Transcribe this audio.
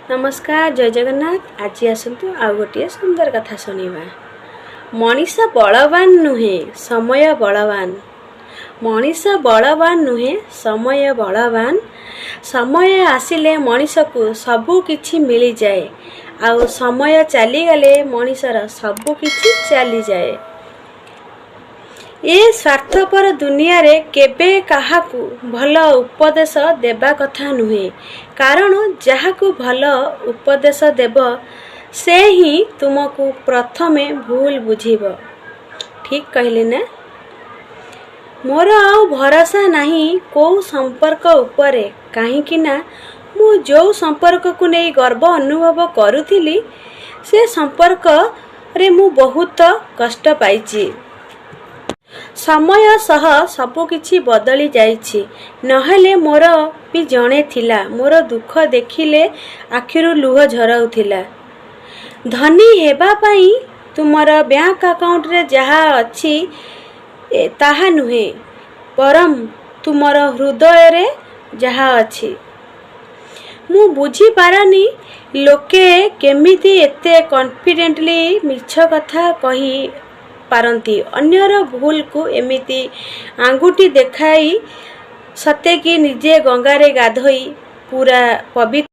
नमस्कार जय जगन्नाथ। आज आसतु आउ गोटे सुंदर कथा शुणा। मनीष बलवान नुहे समय बलवान। मनीष बलवान नुहे समय बलवान। समय आसिले मनीष को सबु किछि मिली जाए, आउ समय चलीगले मनीषर सबु किछि चली जाए। ए स्वार्थपर दुनिया रे केबे काहाकू भल उपदेश देबा कथा नुहे, कारण जहाकू भल उपदेश देब से ही तुमको प्रथमे भूल बुझीब। ठीक कहले ना? मोर आउ भरोसा नहीं को संपर्क उपरे, काहेकि ना मु जो संपर्क को नहीं गर्व अनुभव करुथिली से संपर्क रे मु बहुत कष्ट पाइछि। समय सह सबु किछि बदली जाइछि, नहले मोर भी जणे थिला मोर दुख देखिले आखिरु लुह झराउथिला। धनी हेबा पई तुमर बैंक अकाउंट रे जहा अछि ताहा नुहे, परम तुमर हृदय रे जहा अछि। मु बुझी पारानी लोके केमिति एते कॉन्फिडेंटली मिछ कथा कही पारंती, अन्यर भूल को एमिति आंगुठी देखाई सते कि निजे गंगारे गाधोई पूरा पवित्र